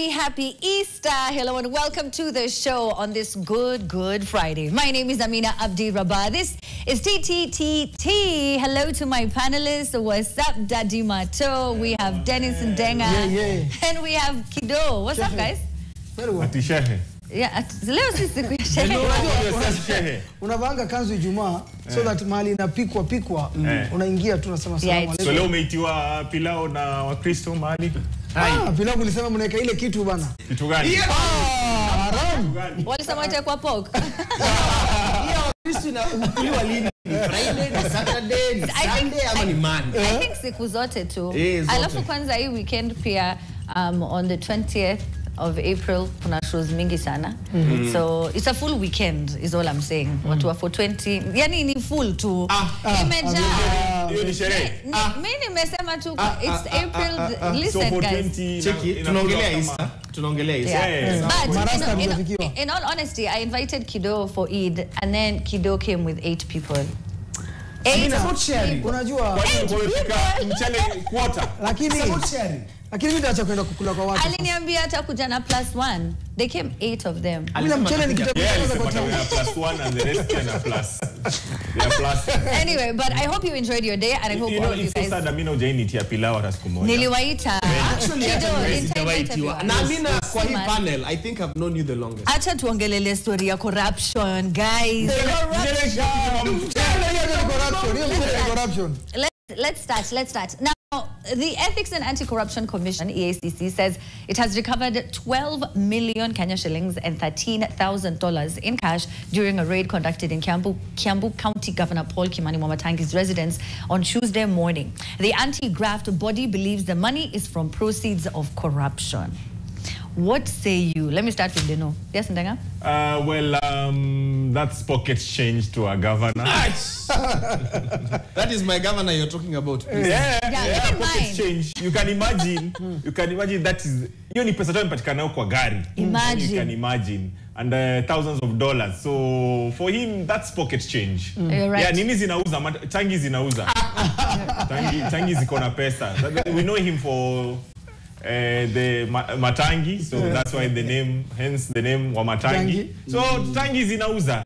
Happy Easter. Hello and welcome to the show on this Good Friday. My name is Amina Abdi Rabah. This is TTTT. Hello to my panelists. What's up, Daddy Mato? We have Dennis and Denga. And we have Kido. What's up, guys? Very well. Yeah, leo sisi shehe. Unavanga kanzu Ijumaa so that mali inapikwa unaingia tu unasema salamu alaykum. So leo umeitiwa pilao na Wakristo mali? Pilao mlisema mnaweka ile kitu bana. Kitu gani? Haram. Walisema itakuwa pork. Wakristo na ukuliwa lini? Friday, Saturday, Sunday ama ni Monday? I think siku zote tu. Alafu kwanza hii weekend pia on the 20th of April kuna shows mingi sana. So it's a full weekend is all I'm saying. Watu wa 420 yani ni full tu. Hiyo ni sherehe. Mimi nimesema tu it's April. Listen guys. Tunaongelea Easter. But in all honesty, I invited Kido for Eid and then Kido came with 8 people. 8 sharing. Unajua mchele quarter. Lakini mimi nitaacha kwenda kukula kwa watu. Aliniambia atakuja na +1. They came 8 of them. Bila mchele ni kitu kwa +1 and the rest are plus. They are plus. Anyway, but I hope you enjoyed your day and I hope all of you guys. Sasa Amina hujainitia pilau hata siku moja. Niliwaita. Na Amina kwa hii panel, I think I've known you the longest. Acha tuongelele story ya corruption, guys. Corruption. Let's start. Now, the Ethics and Anti-Corruption Commission, EACC, says it has recovered 12 million Kenya shillings and $13,000 in cash during a raid conducted in Kiambu County Governor Paul Kimani Mwamatangi's residence on Tuesday morning. The anti-graft body believes the money is from proceeds of corruption. What say you? Let me start with Deno. Yes, Ndenga? That's pocket change to a governor. That is my governor you're talking about. Yeah, pocket change. You can imagine. That is. You ni pesa tumepatikana kwa gari. Imagine. You can imagine. And thousands of dollars. So for him, that's pocket change. You're right. Yeah, nini zinauza, tangi zinauza. Tangi ziko na pesa. We know him for the Matangi, so that's why the name, hence the name wa Matangi. So tangi zinauza.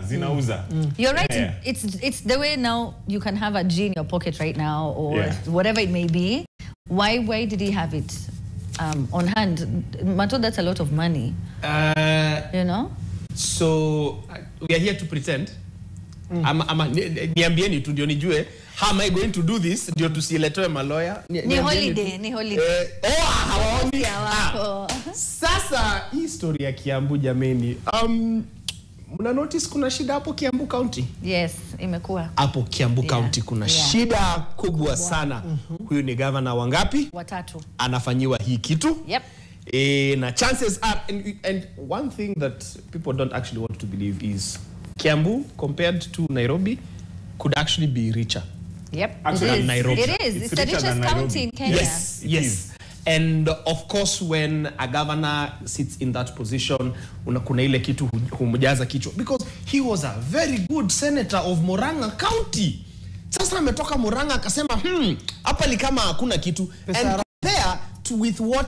You're right. Yeah. It's the way now you can have a G in your pocket right now or whatever it may be. Why did he have it on hand? Mato, that's a lot of money. You know? So we are here to pretend. Niambieni tu ndio nijue how am I going to do this ndio tusiletwe maloya ni holiday. Sasa hii story ya Kiambu jameni mna notice kuna shida hapo Kiambu County? Yes, imekuwa hapo Kiambu County kuna shida kubwa sana. Huyu ni governor wangapi? Watatu. Anafanyiwa hii kitu. Yep. Na chances are and one thing that people don't actually want to believe is Kiambu compared to Nairobi could actually be richer. Yep. Actually, Nairobi. It is. It's the richest county in Kenya. Yes. And of course when a governor sits in that position kuna ile kitu humjaza kichwa because he was a very good senator of Murang'a County. Sasa ametoka Murang'a akasema hapa ni kama hakuna kitu and compare with what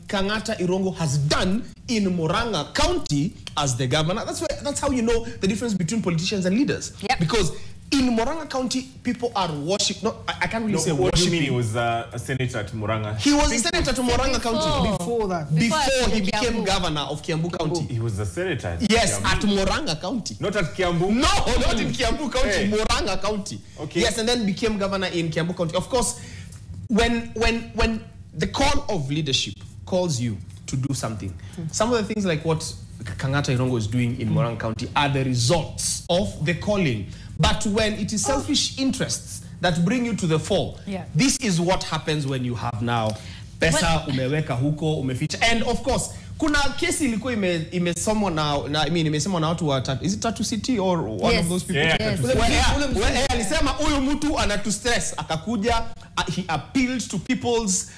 Kangata Irongo has done in Murang'a County as the governor. That's how you know the difference between politicians and leaders. Yep. Because in Murang'a County, people are worship. No, I can't really say what worshiping. Do you mean he was a senator to Murang'a? He was a senator to Murang'a County before he became governor of Kiambu County. He was a senator. Yes, at Murang'a County. Not at Kiambu. No, not in Kiambu County. Murang'a County. Okay. Yes, and then became governor in Kiambu County. Of course, when the call of leadership calls you to do something, some of the things like what Kangata Irongo is doing in Murang'a County are the results of the calling. But when it is selfish interests that bring you to the fore, this is what happens when you have now pesa umeweka huko umeficha. And of course, kuna kesi ilikuwa imesomwa na imesomwa na watu wa is it Tatu City or one of those people? Yes. Alisema huyu mtu anatu stress akakuja, he appealed to people's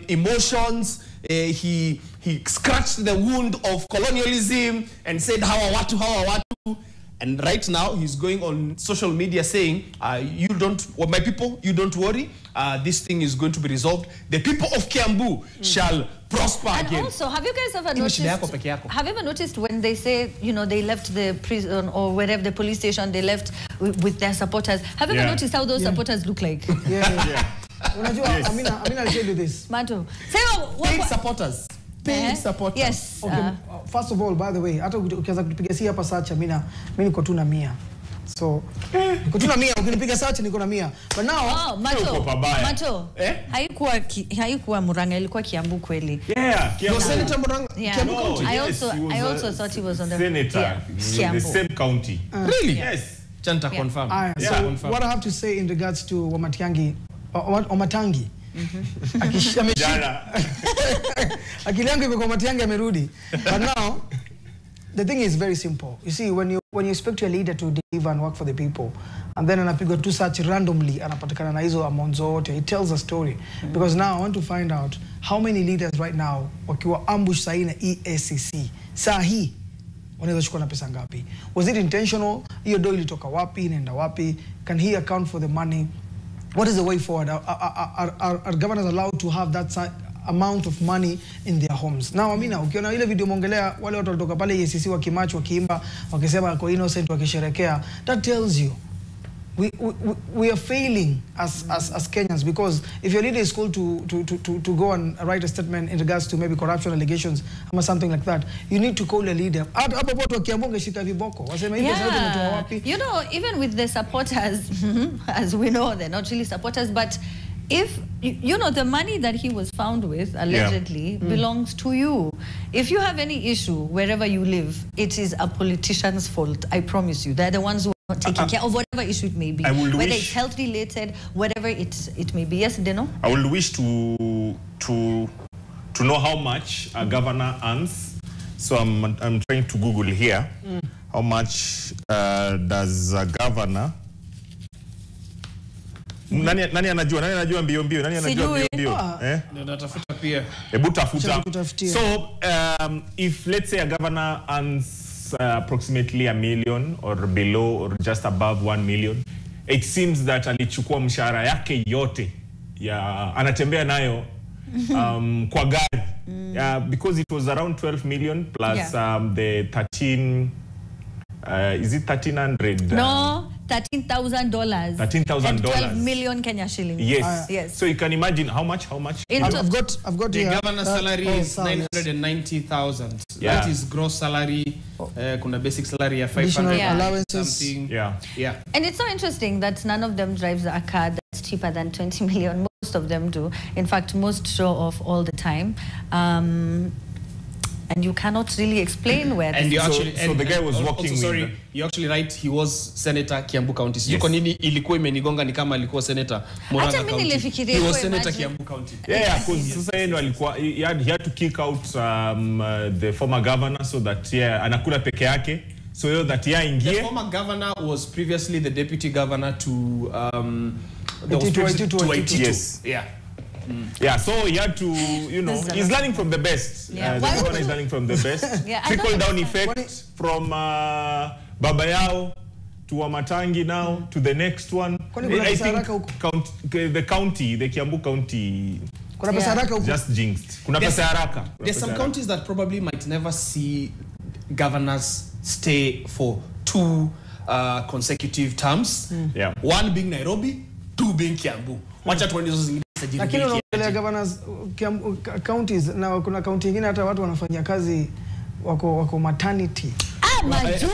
emotions. He scratched the wound of colonialism and said hawa watu And right now, he's going on social media saying, my people, you don't worry. This thing is going to be resolved. The people of Kiambu shall prosper again. And also, have you guys ever noticed when they say, they left the prison or wherever the police station, they left with their supporters? Have you ever noticed how those supporters look like? Yeah. Amina, I'll tell you this. Mato. Paid supporters. Paid supporters. Yes. Okay. First of all, by the way, hata ukianza kupiga si hapa search mimi niko tu na 100. So, niko tu na 100, ukinipiga search niko na 100. But now, Mato. Haikuwa Murang'a, ilikuwa Kiambu kweli. Yeah, Kiambu. Senator Murang'a. Yeah. Kiambu County. I also thought he was on the senator, the same county. Really? Yes. Chanta confirm. So, what I have to say in regards to Wamatangi, akili yangu iko kwa Matiang'i amerudi. But now the thing is very simple. You see, when you expect your leader to deliver and work for the people, and then anapigwa tu search randomly anapatikana na hizo amount zote, it tells a story. Because now I want to find out how many leaders right now wakiwa ambush sahi na EACC sahi wanaweza chukua na pesa ngapi? Was it intentional? Hiyo do ilitoka wapi, inaenda wapi? Can he account for the money? What is the way forward? Are governors allowed to have that amount of money in their homes? Now, Amina, ukiona ile video mongelea wale watu walitoka pale EACC wakimarch wakiimba wakisema kwa innocent wakisherekea, that tells you we are failing as Kenyans, because if your leader is called to go and write a statement in regards to maybe corruption allegations or something like that, you need to call a leader. Even with the supporters, as we know, they're not really supporters, but if the money that he was found with allegedly belongs to you. If you have any issue wherever you live, it is a politician's fault. I promise you. They're the ones who are not taking care of whatever issue it may be, whether it's health related, whatever it may be. Yes, Deno? I would wish to know how much a governor earns. So I'm trying to Google here. How much does a governor? Nani anajua mbio? Nani anajua mbio? Natafuta pia. Hebu tafuta. So if let's say a governor earns approximately $1 million or below or just above 1 million, it seems that alichukua mshahara yake yote anatembea nayo kwa gari, because it was around 12 million plus the 13 is it 1,300? No, $13,000. $13,000. 12 million Kenya shillings. Yes. Yes. So you can imagine how much? I've got the governor's salary is 990,000. Yeah. That is gross salary. Kuna basic salary of 500 allowances. Something. Yeah. And it's so interesting that none of them drives a car that's cheaper than 20 million. Most of them do. In fact, most show off all the time. And you cannot really explain where. And the guy was walking with. Sorry, you're actually right. He was Senator Kiambu County. Yes. Yuko nini ilikuwa imenigonga ni kama alikuwa Senator Murang'a County. He was Senator Kiambu County. Yeah, because sasa yeye alikuwa he had to kick out the former governor so that anakula peke yake. So that ingie. The former governor was previously the deputy governor to Yes. Yeah. Yeah, so he had to, he's learning from the best. The governor is learning from the best. Trickle down effect from Baba Yao to Wamatangi now to the next one. I think the Kiambu County just jinxed. There's some counties that probably might never see governors stay for 2 consecutive terms. Yeah. 1 being Nairobi, 2 being Kiambu. Wacha tuone hizo zingine. Lakini unaongelea governors counties na kuna county nyingine hata watu wanafanya kazi wako maternity. Let me tell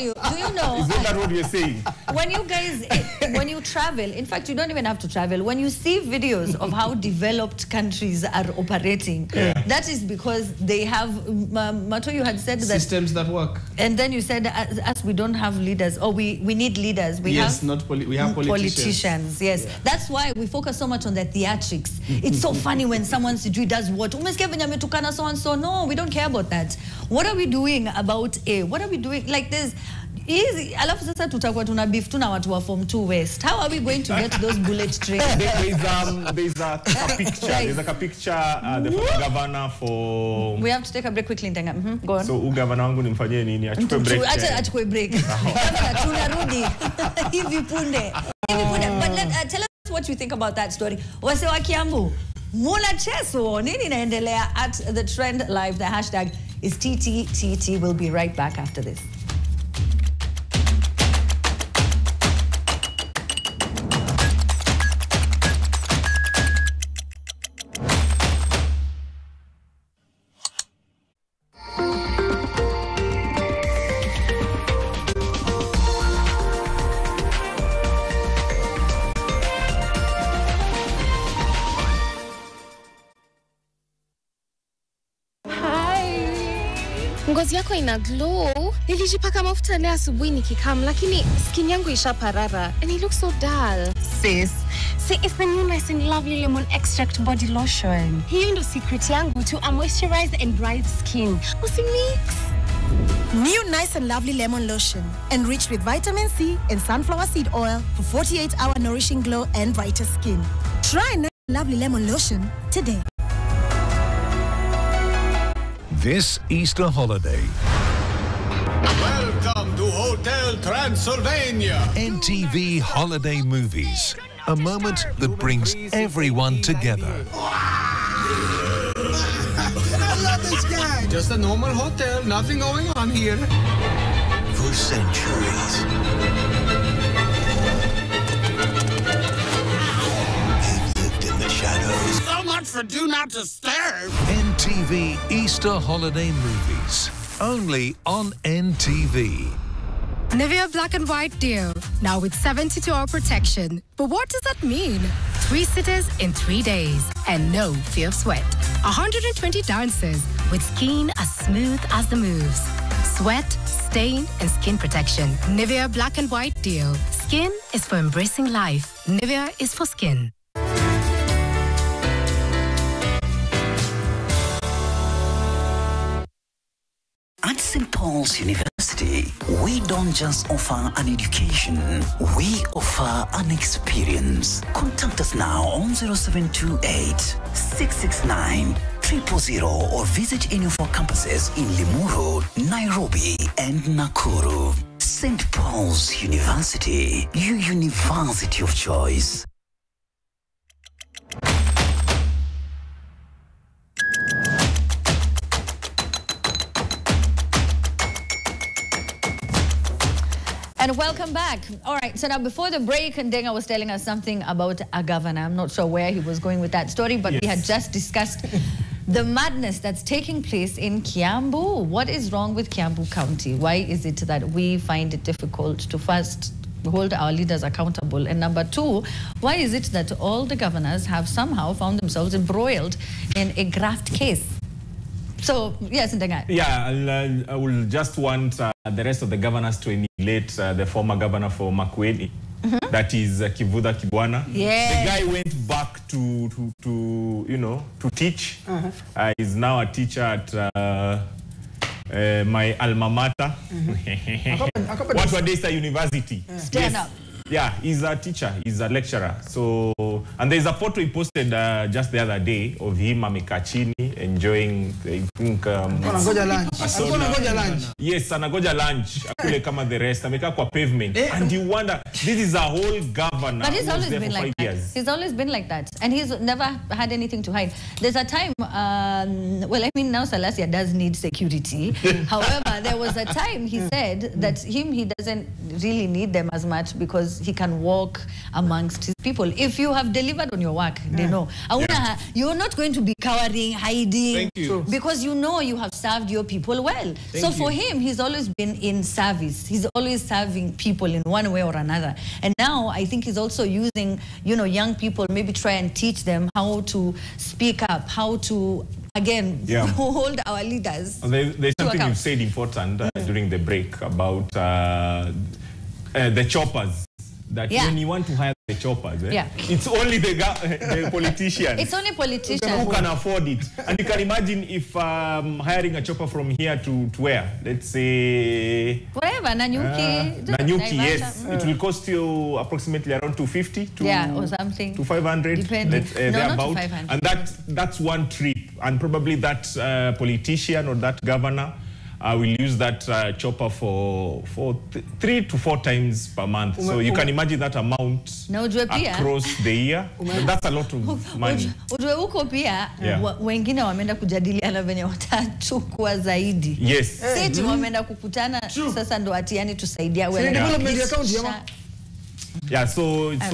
you, do you know? Is that what you're saying? When you travel, in fact, you don't even have to travel. When you see videos of how developed countries are operating, that is because they have, Mato, you had said that systems that work. And then you said, as we don't have leaders, or we need leaders. We have politicians. Yes. That's why we focus so much on the theatrics. It's so funny when someone does what? So and so. No, we don't care about that. What are we doing about what are we doing? Like Easy. Alafu sasa tutakuwa tuna beef tu na watu wa Form 2 West. How are we going to get those bullet trains? There's a picture. There's like a picture. The former governor for. We have to take a break quickly, Ntenga. Go on. So governor wangu nimfanyie nini? Achukue break. Achukue break. Tunarudi hivi punde. But tell us what you think about that story. Wase wa Kiambu, muna cheso nini naendelea at the trend live. The hashtag is TTTT. We'll be right back after this. Ngozi yako ina glow. Nilijipaka mafuta leo asubuhi nikikam, lakini skin yangu ishaparara and it looks so dull. Sis, see, it's the new Nice and Lovely Lemon Extract Body Lotion. Hiyo ndo secret yangu to a moisturized and bright skin. Usimix. New Nice and Lovely Lemon Lotion, enriched with vitamin C and sunflower seed oil for 48-hour nourishing glow and brighter skin. Try Nice and Lovely Lemon Lotion today. This Easter holiday, welcome to Hotel Transylvania. NTV Holiday Movies, a moment that brings everyone together. I love this guy. Just a normal hotel, nothing going on here. For centuries, they've lived in the shadows. So much for Do Not Disturb. NTV Easter Holiday Movies, only on NTV. Nivea Black and White Deal, now with 72-hour protection. But what does that mean? 3 sitters in 3 days and no fear of sweat. 120 dances with skin as smooth as the moves. Sweat, stain, and skin protection. Nivea Black and White Deal. Skin is for embracing life. Nivea is for skin. At St. Paul's University, we don't just offer an education, we offer an experience. Contact us now on 0728 669 000 or visit any of our campuses in Limuru, Nairobi, and Nakuru. St. Paul's University, your university of choice. And welcome back. All right, so now before the break, Ndenga was telling us something about a governor. I'm not sure where he was going with that story, but we had just discussed the madness that's taking place in Kiambu. What is wrong with Kiambu County? Why is it that we find it difficult to first hold our leaders accountable? And number two, why is it that all the governors have somehow found themselves embroiled in a graft case? So, yes, Ndenga. Yeah, I will just want the rest of the governors to emulate the former governor for Makueni. That is Kivuda Kibwana. Yeah. The guy went back to teach. He's now a teacher at my alma mater. Watwadesa University. Stand up. Yeah, he's a teacher, he's a lecturer. So, and there's a photo he posted just the other day of him amekachini enjoying, I think, Anagoja lunch. Yes, anagoja lunch. Akule kama the rest. Ameka kwa pavement. And you wonder, this is a whole governor. But he's always there been for like 5 that. years. He's always been like that. And he's never had anything to hide. There's a time, well, I mean, now Salasia does need security. However, there was a time he said that he doesn't really need them as much because he can walk amongst his people. If you have delivered on your work, they know. You're not going to be cowering, hiding. Thank you. Because you know you have served your people well. So for him, he's always been in service. He's always serving people in one way or another. And now I think he's also using, young people, maybe try and teach them how to speak up, how to, again, hold our leaders. There's something you said important during the break about the choppers that when you want to hire the choppers, it's only the politicians. It's only politicians who can afford it. And you can imagine if hiring a chopper from here to where? Let's say... wherever, Nanyuki. Nanyuki, yes. It will cost you approximately around 250 to, or something. To 500. Depending. No, not to 500. And that's one trip. And probably that politician or that governor will use that chopper for 3 to 4 times per month. So you can imagine that amount across the year. That's a lot of money. Ujue huko pia wengine wameenda kujadiliana venye watachukua zaidi. Yes. Sisi wameenda kukutana sasa ndo atiani tusaidia wewe. Development account yama. Yeah, so it's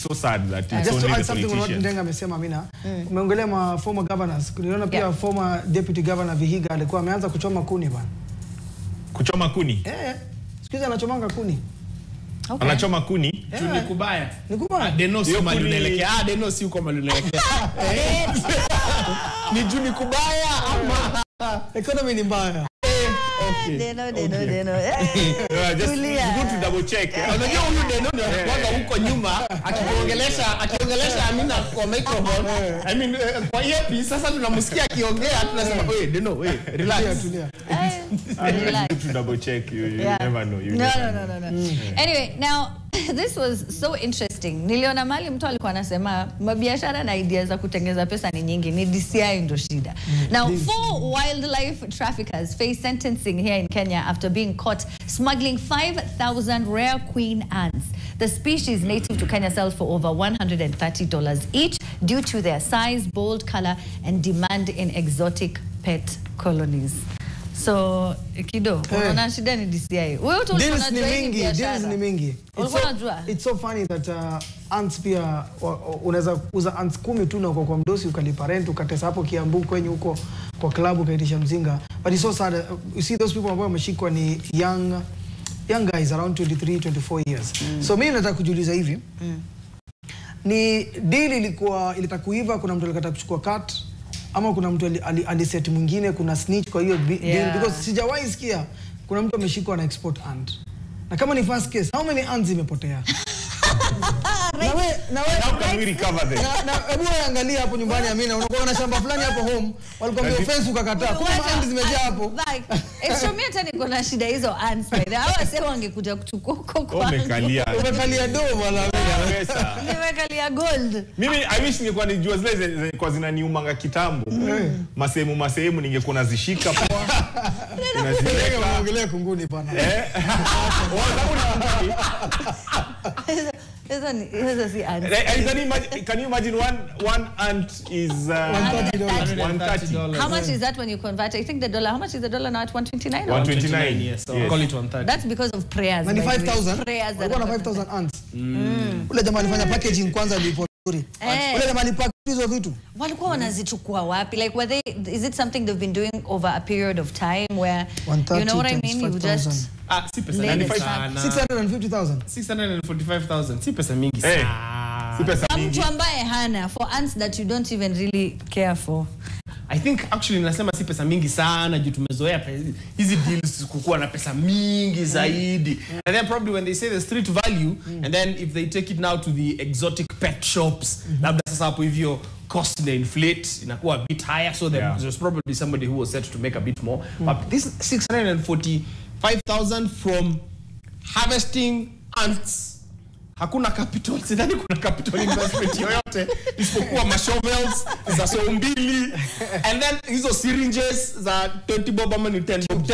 so sad that it's only the politicians. What Ndenga amesema Amina. Umeongelea ma former governors. Kuliona pia former deputy governor Vihiga alikuwa ameanza kuchoma kuni bana. Kuchoma kuni? Sikiza anachomanga kuni. Okay. Anachoma kuni? Ni kubaya. Ni kubaya. Deno si kama lunaelekea. Deno si kama lunaelekea. Ni juu ni kubaya ama economy ni mbaya. Okay. Deno. Just good to double check. Unajua huyu Deno ndio anakuwa huko nyuma akiongelesha Amina kwa microphone. I mean kwa earpiece sasa tunamsikia akiongea tunasema Deno relax. Relax. Good to double check. You never know. No. Anyway, now this was so interesting. Niliona mali mtu alikuwa anasema mabiashara na ideas za kutengeza pesa ni nyingi, ni DCI ndo shida. Now 4 wildlife traffickers face sentencing here in Kenya after being caught smuggling 5,000 rare queen ants. The species native to Kenya sells for over $130 each due to their size, bold color and demand in exotic pet colonies. So kido unaona shida ni DCI. Wewe tu unajua deals ni mingi. It's so funny that ants pia unaweza kuuza ants 10 tu na kwa mdosi ukalipa rent ukatesa hapo Kiambu kwenye huko kwa club ukaitisha mzinga. But it's so sad. You see those people ambao wameshikwa ni young guys around 23 24 years. So mimi nataka kujiuliza hivi. Ni deal ilitaka kuiva, kuna mtu alikata kuchukua cut ama kuna mtu aliset mwingine, kuna snitch kwa hiyo deal, because sijawahi sikia kuna mtu ameshikwa na export ant. Na kama ni first case, how many ants imepotea? How can we recover them? Hebu angalia hapo nyumbani Amina, unakuwa na shamba fulani hapo home, walikwambia offense ukakataa. Kuna ants zimejaa hapo. Extremely hata niko na shida hizo ants. Hawa sema wangekuja kuchukua huko kwa. Umekalia do bwana pesa. Nimekalia gold. Mimi I wish ningekuwa nijua zile kwa zinaniumanga kitambo. Masehemu ningekuwa nazishika poa. Unaongelea kunguni bwana. Can you imagine one ant is $130? How much is that when you convert? I think the dollar. How much is the dollar now at 129? 129. Yes. So call it 130. That's because of prayers. 95,000. Prayers. That 5,000 ants. Ule jamaa alifanya packaging kwanza ndipo nzuri. Ule jamaa alipack hizo vitu. Walikuwa wanazichukua wapi? Like were they? Is it something they've been doing over a period of time where you know what I mean? You just si pesa mingi sana. 650,000. 645,000. Si pesa mingi sana. Si pesa mingi. Mtu ambaye hana for ants that you don't even really care for. I think actually nasema si pesa mingi sana juu tumezoea hizi deals kukuwa na pesa mingi zaidi. And then probably when they say the street value and then if they take it now to the exotic pet shops, labda sasa hapo hivyo cost ina inflate inakuwa a bit higher, so there's probably somebody who was set to make a bit more. But this 645,000 from harvesting ants, hakuna capital, sidhani kuna capital investment yoyote isipokuwa mashovels za so mbili and then hizo syringes za 20 bob ama ni 10 bob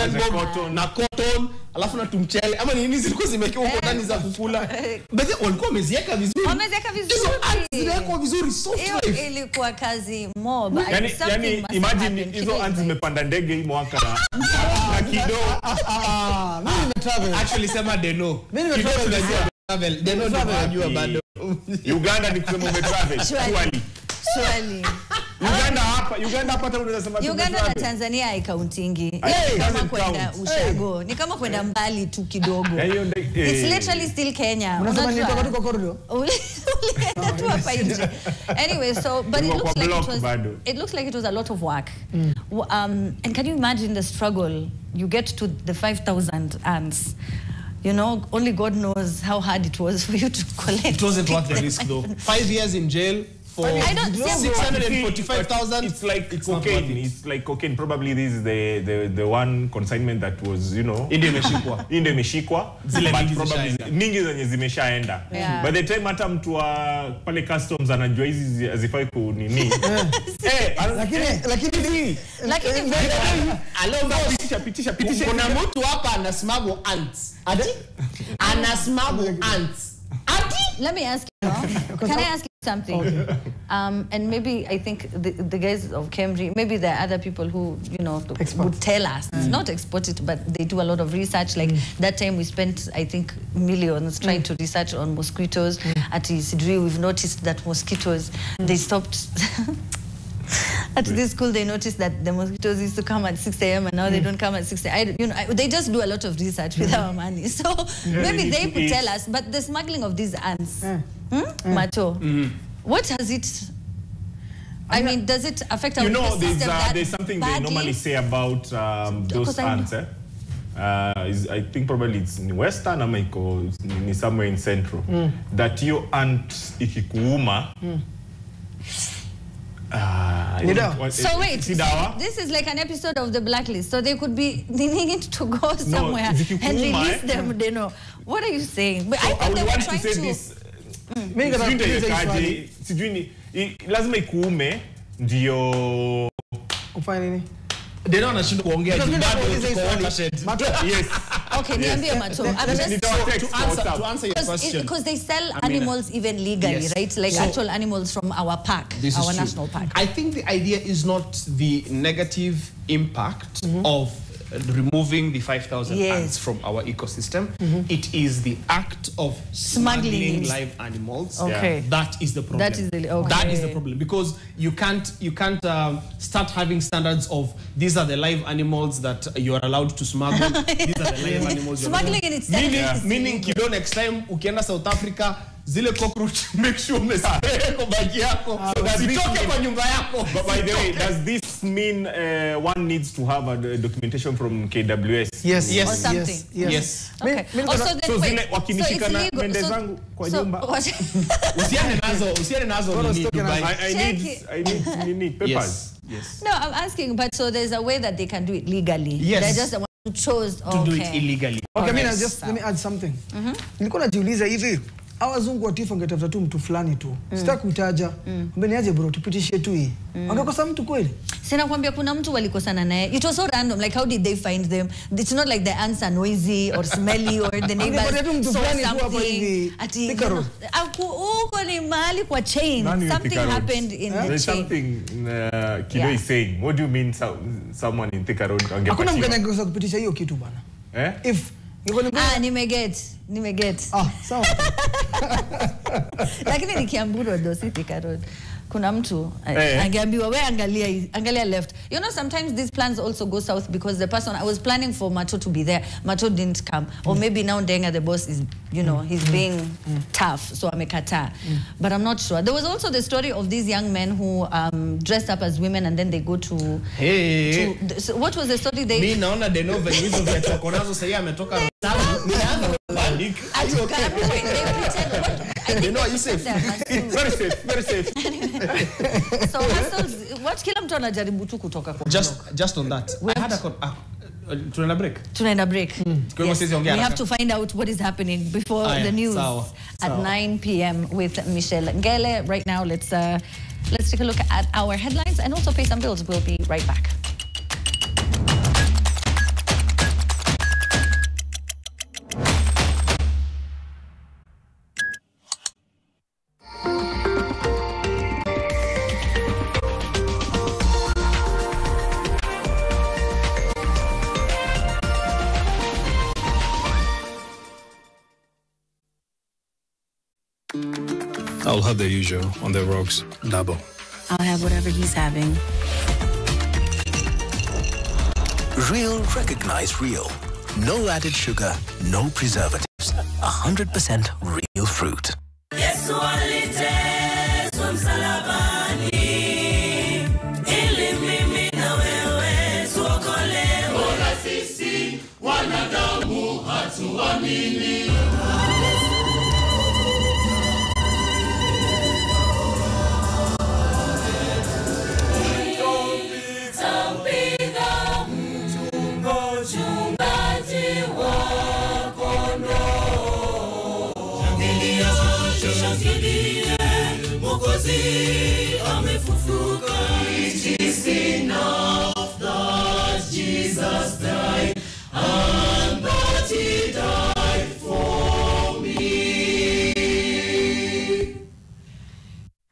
na cotton alafu na tumchele ama ni nini zilikuwa zimekiwa huko ndani za kukula. Basi walikuwa wameziweka vizuri. Zilikuwa vizuri soft life. Ilikuwa kazi mob. Yani imagine hizo ants zimepanda ndege hii mwaka na kido. Mimi nimetravel. Actually sema Deno. Mimi nimetravel. Deno najua bado. Uganda ni kusema umetravel. Swali. Uganda hapa hata unaweza sema Uganda na Tanzania haikauntingi. Ni kama kwenda ushago. Ni kama kwenda mbali tu kidogo. It's literally still Kenya. Unasema ni kwa corridor. Ulienda tu hapa nje. Anyway, so but it looks like it was a lot of work. And can you imagine the struggle? You get to the 5,000 ants. you know, only God knows how hard it was for you to collect. It wasn't worth the risk, though. 5 years in jail for 645,000. It's like cocaine. It's like cocaine. Probably this is the one consignment that was, you know, Inde imeshikwa. But probably mingi zenye zimeshaenda. By the time hata mtu wa pale customs anajua hizi hazifai kunini. Lakini pitisha. Kuna mtu hapa ana smuggle ants. Ati? Ana smuggle ants. Ati? Let me ask you, can I ask you something? Okay. And maybe I think the guys of Cambridge, maybe there are other people who, you know, would tell us, not export it, but they do a lot of research. Like that time we spent, I think, millions trying to research on mosquitoes. At Isidri, we've noticed that mosquitoes, they stopped. At this school, they noticed that the mosquitoes used to come at 6 a.m. and now they don't come at 6 a.m. You know, they just do a lot of research with our money. So maybe they could tell us. But the smuggling of these ants, Macho, what has it? I mean, does it affect our system? You know, there's something they normally say about those ants. I think probably it's in Western America, somewhere in Central. That your ant ikikuuma. So wait, this is like an episode of The Blacklist. So they could be needing to go somewhere and release them. They know. What are you saying? But so I would want to say this. Lazima ikuume ndio kufanya nini? They don't want to kuongea. Yes. Okay, niambie Mato. I'm just to answer your question. Because they sell animals even legally, right? Like actual animals from our park, our national park. I think the idea is not the negative impact of removing the 5,000 ants from our ecosystem. It is the act of smuggling live animals. Okay. That is the problem. That is the problem, because you can't start having standards of these are the live animals that you are allowed to smuggle. These are the live animals. Smuggling in itself. Meaning kido next time ukienda South Africa, zile cockroach make sure umespray kwa bagi yako zitoke kwa nyumba yako. But by the way, does this mean one needs to have a documentation from KWS? Yes. Or something. Yes. Okay. So zile wakinishika na mende zangu kwa nyumba. Usiane nazo Dubai. I need papers. Yes. No, I'm asking, but so there's a way that they can do it legally. Yes. They're just the one who chose to do it illegally. Okay, let me add something. Nilikuwa najiuliza hivi, hawa wazungu watifu wangetafuta tu mtu fulani tu. Sitaki kutaja. Mbona niaje bro tupitishe tu hii. Wangekosa mtu kweli? Sina kwambia kuna mtu walikosana naye. It was so random. Like how did they find them? It's not like the ants are noisy or smelly or the neighbors saw something. Ati uko ni mahali kwa chain. Something happened in the chain. There's something Kido is saying. What do you mean someone in Thika Road angepatiwa? Hakuna mkanyagosa kupitisha hiyo kitu bana. If nimeget. Sawa. Lakini ni Kiambu Road, si Thika Road. Kuna mtu angeambiwa we angalia left. You know, sometimes these plans also go south because the person I was planning for Mato to be there, Mato didn't come, or maybe now Denga the boss is, you know, he's being tough, so amekata. But I'm not sure. There was also the story of these young men who dressed up as women and then they go to so what was the story they mimi naona de novo hizo vya chokonazo sasa ametoka panic. You know, you safe. Very safe. So hustles, what kila mtu anajaribu tu kutoka kwa just on that. I had a tunaenda break. Yes. We have to find out what is happening before the news at 9 p.m. with Michelle Ngele. Right now, let's take a look at our headlines and also pay some bills. We'll be right back. I'll have the usual on the rocks, double. I'll have whatever he's having. Real recognize real. No added sugar, no preservatives. 100% real fruit. It is enough that Jesus died and that he died for me.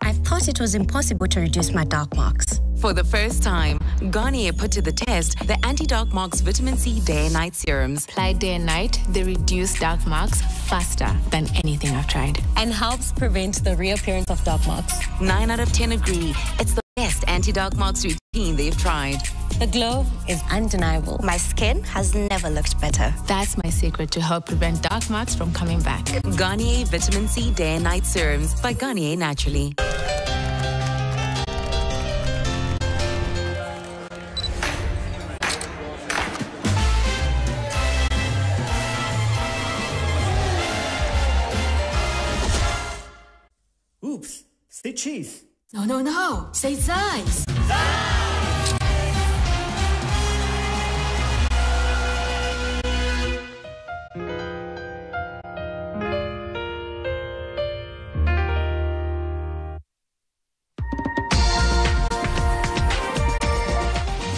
I thought it was impossible to reduce my dark marks. For the first time, Garnier put to the test the anti-dark marks vitamin C day and night serums. Applied day and night, they reduce dark marks faster than anything I've tried. And helps prevent the reappearance of dark marks. 9 out of 10 agree it's the best anti-dark marks routine they've tried. The glow is undeniable. My skin has never looked better. That's my secret to help prevent dark marks from coming back. Garnier Vitamin C Day and Night Serums by Garnier Naturally. Oops, say cheese. No. Say Zeiss.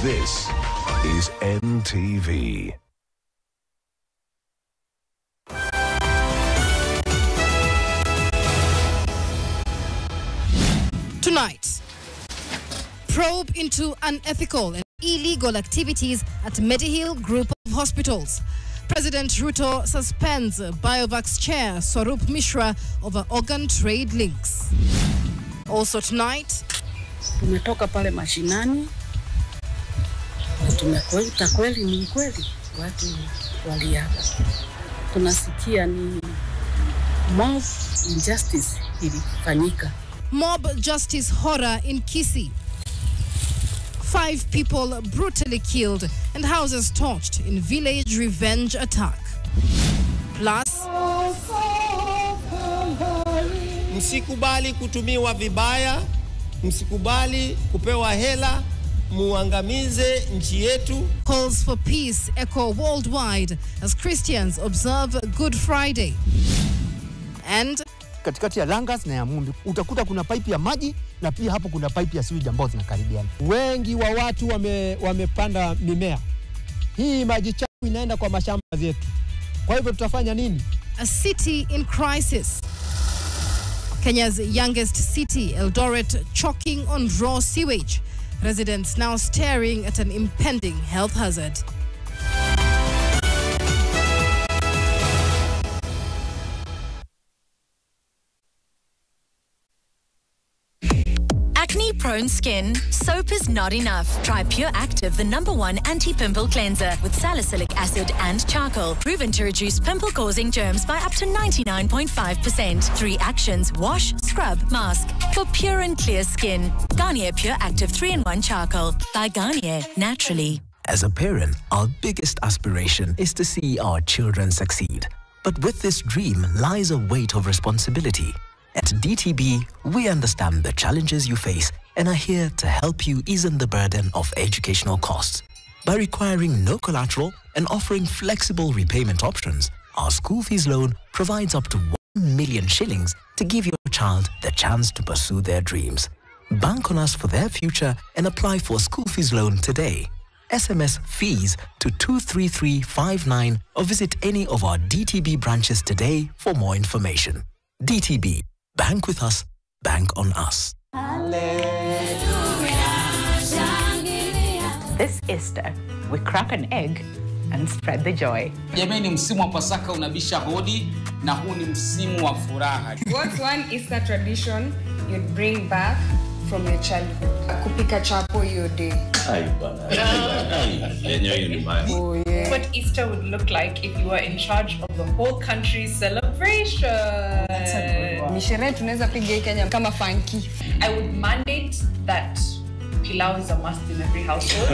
This is NTV. Tonight, probe into unethical and illegal activities at Medihill Group of Hospitals. President Ruto suspends Biovax chair Swarup Mishra over organ trade links. Also tonight, tumetoka pale mashinani, tumekuta kweli ni kweli watu waliaga. Tunasikia ni mob injustice ilifanyika. Mob justice horror in Kisii. 5 people brutally killed and houses torched in village revenge attack. Plus, msikubali kutumiwa vibaya, msikubali kupewa hela, muangamize nchi yetu. Calls for peace echo worldwide as Christians observe Good Friday. And katikati ya Langas na ya Mumbi utakuta kuna pipe ya maji na pia hapo kuna pipe ya sewage ambazo zinakaribiana. Wengi wa watu wamepanda mimea. Hii maji chafu inaenda kwa mashamba yetu. Kwa hivyo tutafanya nini? A city in crisis. Kenya's youngest city, Eldoret, choking on raw sewage. Residents now staring at an impending health hazard. Acne-prone skin, soap is not enough. Try Pure Active, the #1 anti-pimple cleanser with salicylic acid and charcoal, proven to reduce pimple-causing germs by up to 99.5%. 3 actions: wash, scrub, mask. For pure and clear skin, Garnier Pure Active 3-in-1 Charcoal by Garnier Naturally. As a parent, our biggest aspiration is to see our children succeed. But with this dream lies a weight of responsibility. At DTB, we understand the challenges you face and are here to help you ease the burden of educational costs. By requiring no collateral and offering flexible repayment options, our school fees loan provides up to 1 million shillings to give your child the chance to pursue their dreams. Bank on us for their future and apply for a school fees loan today. SMS fees to 23359 or visit any of our DTB branches today for more information. DTB. Bank with us, bank on us. This Easter, we crack an egg and spread the joy. Jamani, msimu wa Pasaka unabisha hodi na huu ni msimu wa furaha. What's one Easter tradition you'd bring back from your childhood? Kupika chapo hiyo day. Oh, yeah. What Easter would look like if you were in charge of the whole country's celebration. That's a good one. Ni sherehe tunaweza piga Kenya kama funky. I would mandate that pilau is a must in every household.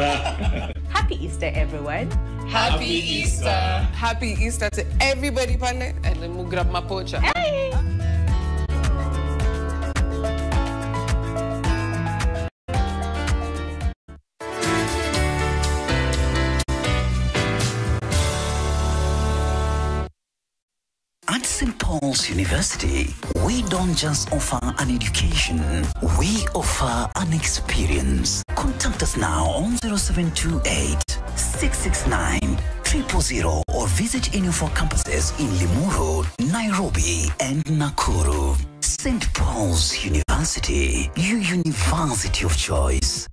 Happy Easter, everyone. Happy Easter. Happy Easter to everybody, pale. And then we'll grab my pocha. Hey. At St. Paul's University, we don't just offer an education, we offer an experience. Contact us now on 0728 669 000 or visit any of our campuses in Limuru, Nairobi, and Nakuru. St. Paul's University, your university of choice.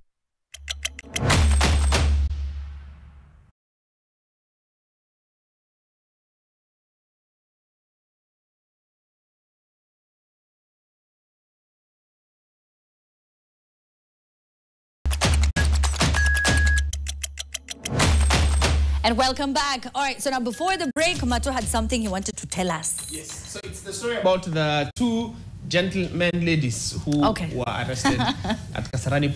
And welcome back. All right, so now before the break, Mato had something he wanted to tell us. Yes, so it's the story about the two gentlemen ladies who were arrested at Kasarani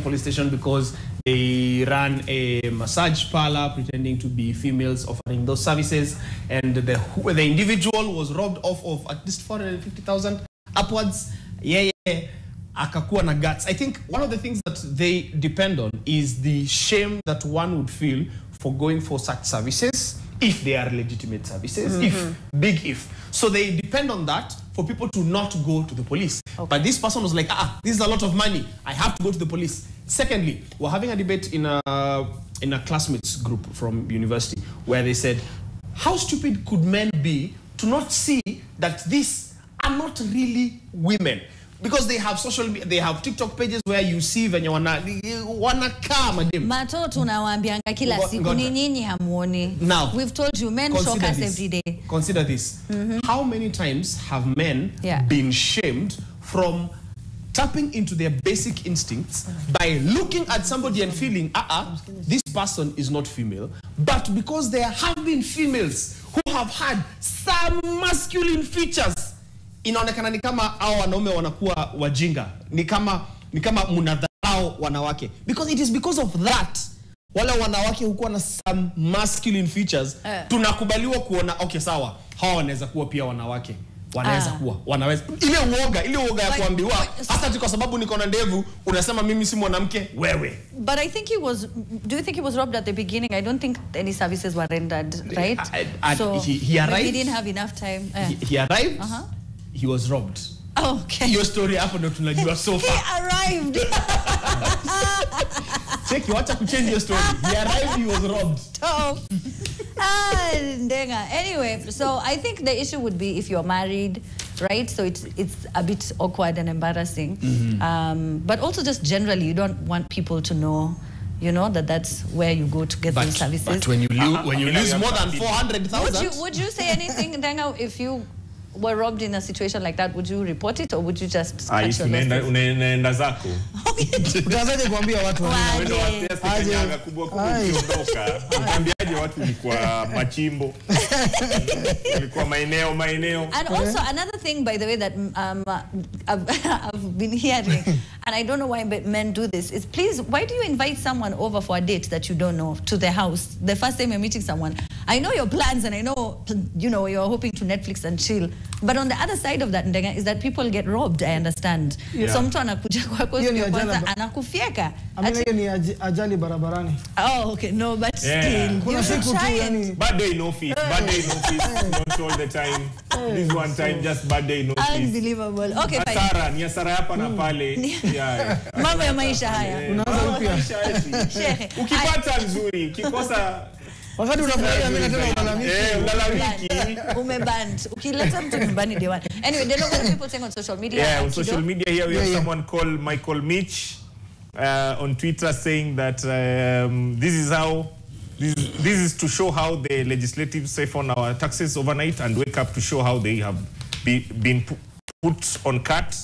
police station because they ran a massage parlor pretending to be females offering those services, and the individual was robbed off of at least 450,000 upwards. Akakuwa na guts. I think one of the things that they depend on is the shame that one would feel for going for such services, if they are legitimate services, if. So they depend on that for people to not go to the police. But this person was like, this is a lot of money, I have to go to the police. Secondly, we're having a debate in a classmates group from university where they said, how stupid could men be to not see that these are not really women? Because they have they have TikTok pages where you see when you wanna madem. Mato tunawaambianga kila siku ni nyinyi hamuoni. Now, we've told you men shock us every day. Consider this. How many times have men been shamed from tapping into their basic instincts by looking at somebody and feeling, this person is not female, but because there have been females who have had some masculine features, inaonekana ni kama hao wanaume wanakuwa wajinga, ni kama mnadharau wanawake, because it is because of that wala wanawake hukuwa na some masculine features tunakubaliwa kuona sawa, hawa wanaweza kuwa pia wanawake, wanaweza ile uoga ya kuambiwa hata kwa sababu niko na ndevu unasema mimi si mwanamke wewe. But I think do you think he was robbed at the beginning? I don't think any services were rendered, right? So he arrived, he didn't have enough time. He arrived. He was robbed. Okay. Your story hapo ndo tunajua so far. He arrived. Check, you want to change your story. He arrived, he was robbed. Ndenga. Anyway, so I think the issue would be if you're married, right? So it's a bit awkward and embarrassing. But also just generally, you don't want people to know, you know, that's where you go to get those services. But when you lose more than 400,000, would you say anything, Ndenga, if you were robbed in a situation like that? Would you report it, or would you just catch your losses? Unaenda zako. Utaanzaje kuambia watu wanaenda wapi kubwa ukiondoka? Unaambiaje watu ni kwa machimbo? Ni kwa maeneo. And also another thing, by the way, that I've been hearing, and I don't know why men do this, is please, why do you invite someone over for a date that you don't know to the house the first time you're meeting someone? I know your plans, and I know, you know, you're hoping to Netflix and chill. But on the other side of that, Ndenga, is that people get robbed, I understand. So mtu anakuja kwako siku ya kwanza anakufieka. Hiyo ni ajali barabarani. Oh, okay. No, but still. Kuna siku tu yani. Bad day in office. Not all the time. This one time, just bad day in office. Unbelievable. Okay, fine. Ni hasara hapa na pale. Mambo ya maisha haya. Unaanza upya. Ukipata nzuri, ukikosa wakati unafurahia mimi nataka ulalamiki. Umeband. Ukileta mtu nyumbani day one. Anyway, there are a lot of people saying on social media. Yeah, on social media here we have someone called Michael Mitch on Twitter saying that this is to show how the legislative save on our taxes overnight and wake up to show how they have been put on cut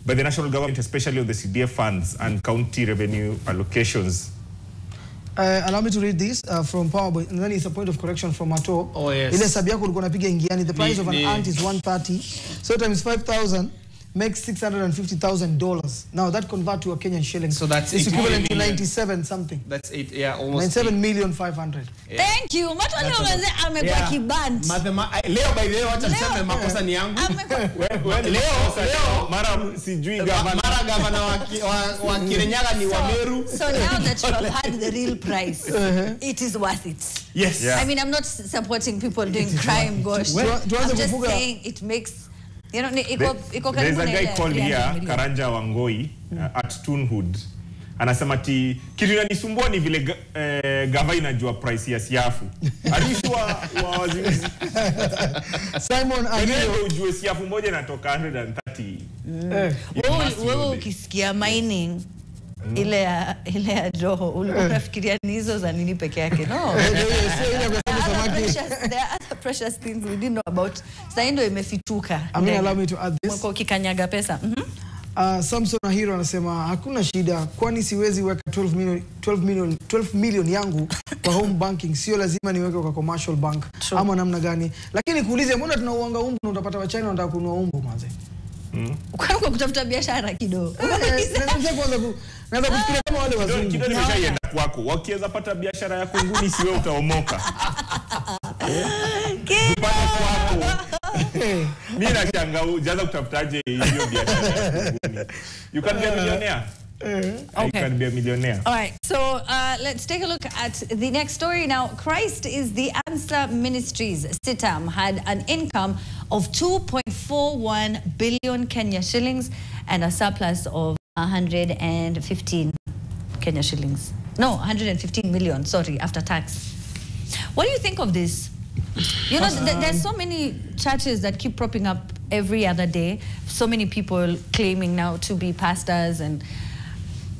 by the national government, especially of the CDF funds and county revenue allocations. Allow me to read this from PowerBoy, and then it's a point of correction from Mato. Oh, yes. Ile sabi yako ulikuwa unapiga ingiani, the price of an ant is 130. So times 5,000 makes $650,000. Now that convert to a Kenyan shilling. So that's it's equivalent to 97 something. That's almost 97,500,000. Thank you. Matwale unaze amekuwa kiband. Leo by the way wacha niseme makosa ni yangu. Leo mara sijui gavana. Mara gavana wa Kirinyaga ni Wameru. So now that you have had the real price, it is worth it. Yes. I mean, I'm not supporting people doing crime, gosh. I'm just saying it makes, you know, there's a guy called here, Karanja Wangoi, at Tunhood. Anasema ti kitu inanisumbua ni vile gava inajua price ya siafu. Alishwa wazizi. Simon Anelo ujue siafu moja inatoka 130. Wewe ukisikia mining ile ya Joho ulikuwa unafikiria ni hizo za nini peke yake? No. There are other precious things we didn't know about. Sasa ndio imefituka. I mean, allow me to add this. Mko kikanyaga pesa. Samson Ahiro anasema hakuna shida, kwani siwezi weka 12 million yangu kwa home banking, sio lazima niweke kwa commercial bank. Ama namna gani? Lakini kuulize mbona tunauanga umbu na utapata wachina wanataka kununua umbu manze? Kwa kutafuta biashara kidogo. Naanza kufikiria kama wale wazungu. Kidogo nimeshaenda kwako. Wakiweza pata biashara ya kunguni si wewe utaomoka. Mimi nashangaa ujaanza kutafutaje hiyo biashara ya kunguni. You can be a millionaire. You can be a millionaire. All right, so let's take a look at the next story now. Christ is the Answer Ministries, CITAM, had an income of 2.41 billion Kenya shillings and a surplus of 115 Kenya shillings. No, 115 million, sorry, after tax. What do you think of this? You know, there's so many churches that keep propping up every other day. So many people claiming now to be pastors, and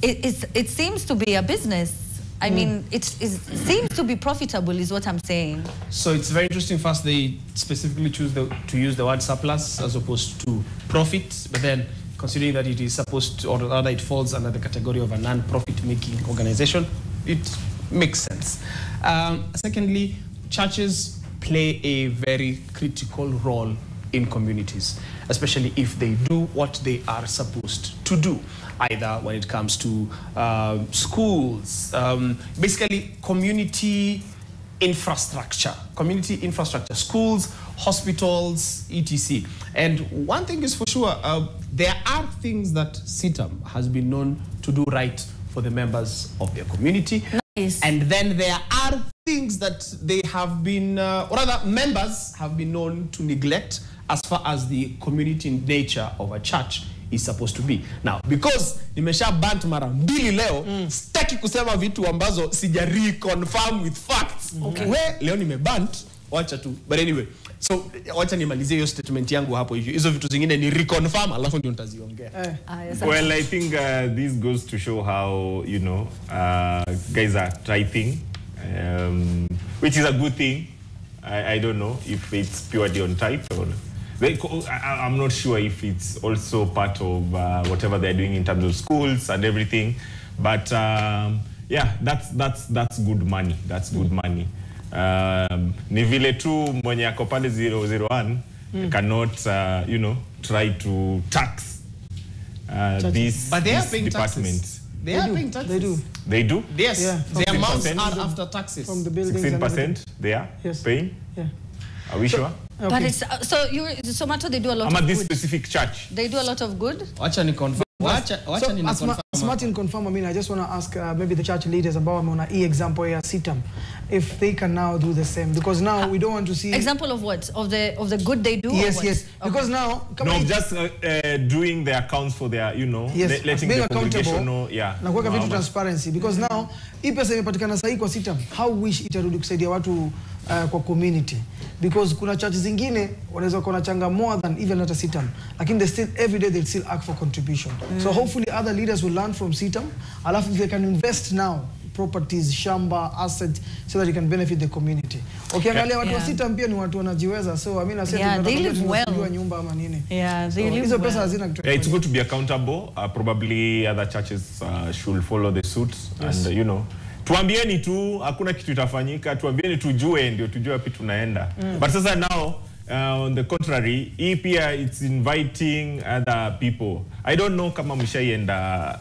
it seems to be a business. I mean, it seems to be profitable is what I'm saying. So it's very interesting. First, they specifically choose to use the word surplus as opposed to profit, but then considering that it is supposed to, or rather it falls under the category of a non-profit making organization, it makes sense. Secondly, churches play a very critical role in communities, especially if they do what they are supposed to do, either when it comes to schools, basically community infrastructure, schools, hospitals, etc. And one thing is for sure, there are things that CITAM has been known to do right for the members of their community. Nice. And then there are things that they have been, or rather members have been known to neglect as far as the community nature of a church is supposed to be. Now, because nimesha bant mara mbili leo, sitaki kusema vitu ambazo sija reconfirm with facts. Okay. Leo nimebant, wacha tu. But anyway, so wacha nimalizie hiyo statement yangu hapo hivyo. Hizo vitu zingine ni reconfirm alafu ndio nitaziongea. Well, I think this goes to show how, you know, guys are tithing, which is a good thing. I don't know if it's purely on tithe or I'm not sure if it's also part of whatever they're doing in terms of schools and everything. But yeah, that's good money. That's good money. Ni vile tu mwenye ako pale 001 cannot, you know, try to tax this department. They are paying taxes. They do. They do? Yes. Yeah. The amounts are after taxes. From the buildings. 16% they are paying? Yeah. Are we sure? Okay. But it's so Mato, they do a lot I'm of at this good. specific church. They do a lot of good. Wacha ni confirm. As Martin confirm, I mean, I just want to ask maybe the church leaders about example here, CITAM, if they can now do the same, because now we don't want to see example of what of the good they do. Yes, yes. Because now, just doing the accounts for their, you know, letting being the congregation know, na kuweka vitu transparency, because now hii pesa imepatikana sahihi kwa CITAM. How wish itarudi kusaidia watu kwa community, because kuna churches zingine wanaweza kuwa changa more than even at a CITAM, lakini they still every day they still ask for contribution. So hopefully other leaders will learn from CITAM, alafu they can invest now properties, shamba, assets, so that you can benefit the community. Ukiangalia watu wa CITAM pia ni watu wanajiweza, so I mean, they live well. Nyumba ama nini. Yeah, they live hizo pesa hazina kitu. It's good to be accountable. Probably other churches should follow the suit, and you know, tuambieni tu hakuna kitu itafanyika, tuambieni tujue ndio tujue wapi tunaenda. But sasa now on the contrary, pia it's inviting other people. I don't know kama mshaienda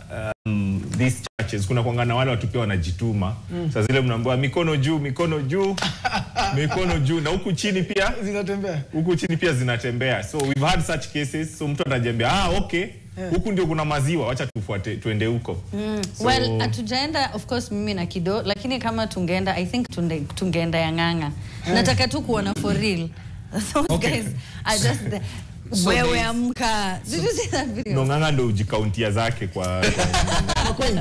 these churches. Kuna kuangana wale watu pia wanajituma. Sasa zile mnaambiwa mikono juu, mikono juu, mikono juu, na huku chini pia zinatembea. Huku chini pia zinatembea. So we've had such cases. So mtu anajiambia okay, huku ndio kuna maziwa, wacha tufuate tuende huko. So, well, atujaenda of course mimi na Kido, lakini kama tungeenda, I think tungeenda ya Ng'ang'a. Nataka tu kuona for real. Those guys are just wewe amka. Did you see that video? No, Ng'ang'a ndo ujikauntia zake kwa coins.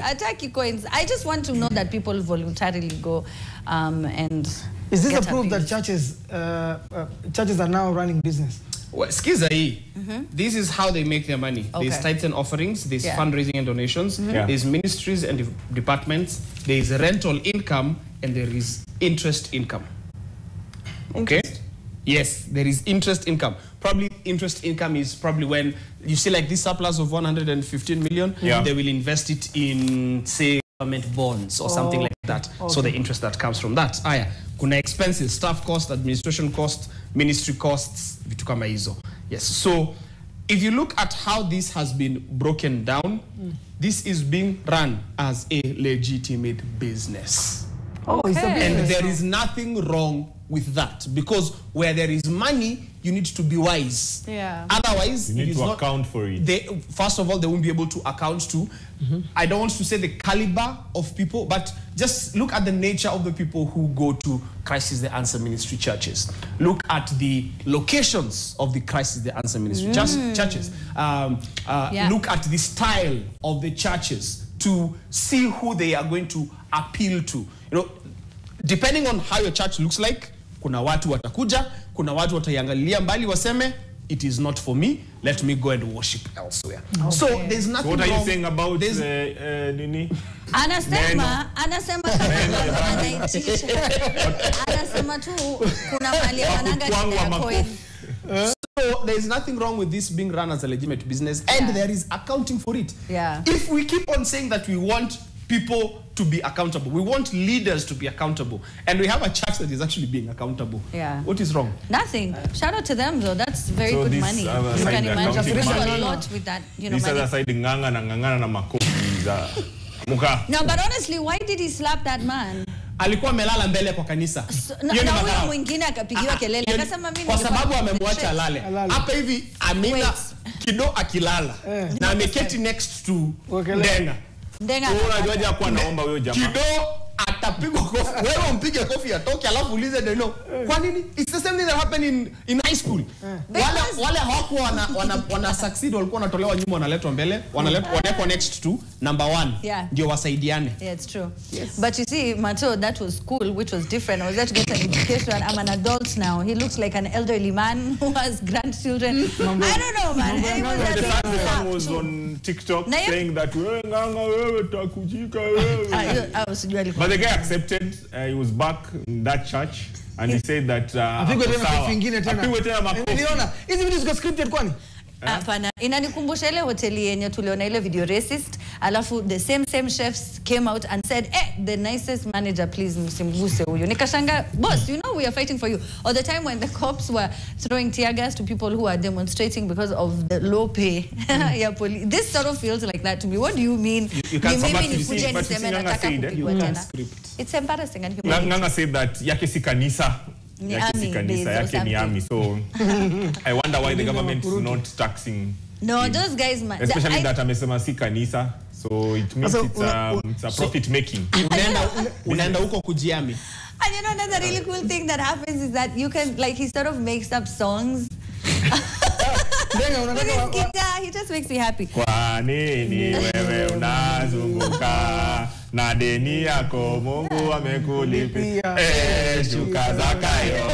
Ataki coins. I just want to know that people voluntarily go and is this a proof that churches are now running business? Well, skiza hii. This is how they make their money. There's tithes and offerings, there's fundraising and donations, there's ministries and departments, there's rental income, and there is interest income. Okay? Yes, there is interest income. Probably interest income is probably when you see like this surplus of 115 million, they will invest it in, say, government bonds or something like that. So the interest that comes from that. Kuna expenses, staff cost, administration cost, ministry costs, vitu kama hizo. Yes. So if you look at how this has been broken down, this is being run as a legitimate business. It's a business. And there is nothing wrong with that, because where there is money, you need to be wise. Otherwise, you need to account for it. First of all, they won't be able to account to. I don't want to say the caliber of people, but just look at the nature of the people who go to Christ is the Answer Ministry churches. Look at the locations of the Christ is the Answer Ministry churches. Look at the style of the churches to see who they are going to appeal to. You know, depending on how your church looks like, kuna watu watakuja, kuna watu wataiangalilia mbali waseme, it is not for me, let me go and worship elsewhere. So there's nothing wrong. What are you saying about nini? Anasema tu kuna mali wananga coin. So there is nothing wrong with this being run as a legitimate business, and there is accounting for it. If we keep on saying that we want people to be accountable, we want leaders to be accountable, and we have a church that is actually being accountable, what is wrong? Nothing. Shout out to them though. That's very good money. You can imagine a lot with that, you know, money. No, but honestly, why did he slap that man? Alikuwa melala mbele kwa kanisa. Na huyo mwingine akapigiwa kelele akasema mimi kwa sababu amemwacha lale. Hapa hivi Amina Kido akilala na ameketi next to Ndenga. Unajua kwa naomba huyo jamaa. Kido atapigwa kofi. Wewe umpige kofi atoke alafu ulize Deno. Kwa nini? It's the same thing that happened in high school. Wale hawakuwa wana succeed, walikuwa wanatolewa nyuma, wanaletwa mbele, wanaletwa next to number 1. Ndio wasaidiane. Yeah, it's true. But you see, Mato, that was school, which was different. I was there to get an education. I'm an adult now. He looks like an elderly man who has grandchildren. I don't know, man. The song was on TikTok saying that but the guy accepted. He was back in that church and he said that hizi vitu ziko scripted kwani? Hapana, inanikumbusha ile hoteli yenye tuliona ile video racist, alafu the same chefs came out and said, the nicest manager, please msimguse huyu. Nikashanga, boss, you know we are fighting for you. Or the time when the cops were throwing tear gas to people who are demonstrating because of the low pay. This sort of feels like that to me. What do you mean? You can't It's embarrassing and humiliating. Ng'ang'a said that yake si kanisa. Yake ni army. So I wonder why the government is not taxing. No, those guys, especially that amesema si kanisa. So it means it's a profit making. Unaenda huko kujiami. And you know another really cool thing that happens is that you can, like, he sort of makes up songs. With his guitar, he just makes me happy. Kwa nini wewe unazunguka na deni yako Mungu amekulipia shuka zakayo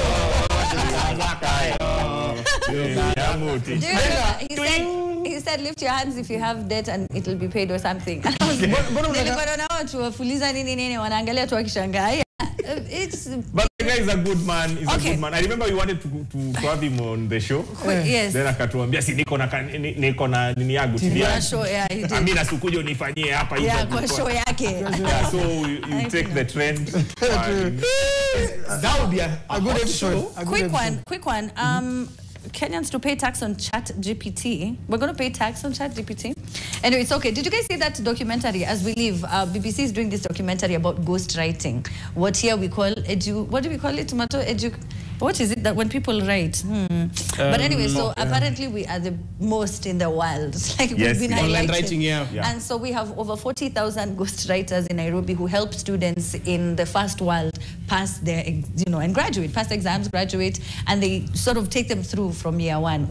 he said lift your hands if you have debt and it will be paid or something. Nilikuwa naona watu wafuliza nini wanaangalia tu wakishangaa. it's. But the guy is a good man. He's Okay. a good man. I remember we wanted to have him on the show. Yes. Then akatuambia si niko na nini yangu. Yeah, show, yeah, he did. Amina sikuja unifanyie hapa hivi. Yeah, kwa show yake. Yeah, so you take the trend. That would be a good episode. Quick one. Kenyans to pay tax on ChatGPT. We're going to pay tax on ChatGPT. Anyway, it's okay. Did you guys see that documentary? As we leave, BBC is doing this documentary about ghostwriting. What here we call what do we call it? Tomato what is it that when people write? But anyway, so apparently we are the most in the world. Like yes, we've been online writing, yeah. And so we have over 40,000 ghostwriters in Nairobi who help students in the first world pass their, and graduate, pass exams, graduate, and they sort of take them through from year one.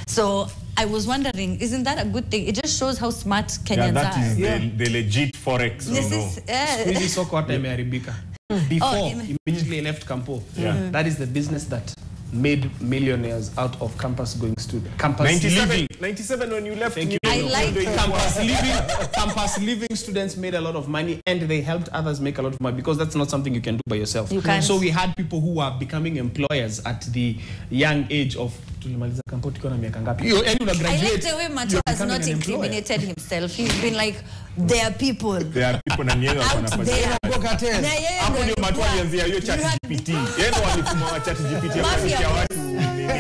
So I was wondering, isn't that a good thing? It just shows how smart Kenyans that are. is the legit forex. This is, Before immediately left Campo. Yeah. That is the business that made millionaires out of campus-going students. Campus 97 when you left. Thank you. I like campus-living students made a lot of money, and they helped others make a lot of money, because that's not something you can do by yourself. You can't. So we had people who are becoming employers at the young age of. I like the way Macho has not incriminated himself. He's been like, there are people. There are people na nyinyi out there. Hapo ndio Macho alianzia hiyo ChatGPT. Yeye ndo alifungua ChatGPT ya watu.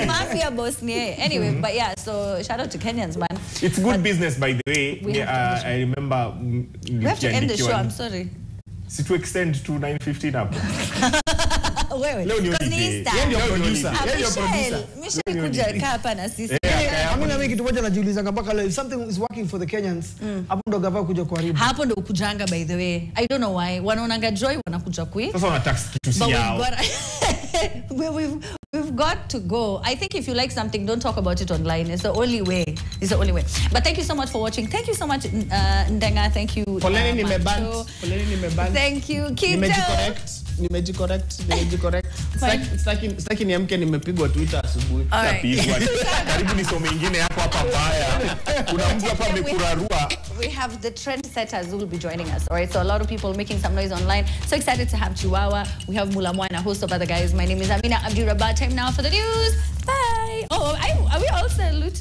Mafia boss ni yeye. Anyway, but yeah, so shout out to Kenyans, man. It's good business, by the way. I remember. We have to end the show. I'm sorry. Si to extend to 9:15 hapo. Wewe. Yeye ndio producer. Michelle kuja kaa hapa na sisi. Mimi kitu moja najiuliza mpaka leo, if something is working for the Kenyans, hapo ndo gava kuja kuharibu. Hapo ndo kujanga, by the way. I don't know why. Wanaonanga joy wanakuja kui. Sasa wana tax kitu si yao. We've got to go. I think if you like something, don't talk about it online. It's the only way. It's the only way. But thank you so much for watching. Thank you so much, Ndenga. Thank you. Thank you, Kido. Nimejicorrect. It's like niamke nimepigwa Twitter asubuhi. Karibu nisome ingine hapo hapa mbaya. Kuna mtu hapa amekurarua. We have the trendsetters who will be joining us. All right, so a lot of people making some noise online. So excited to have Chihuahua. We have Mulamwa and a host of other guys. My name is Amina Abdurabba. Time now for the news. Bye. Oh, are we all salute?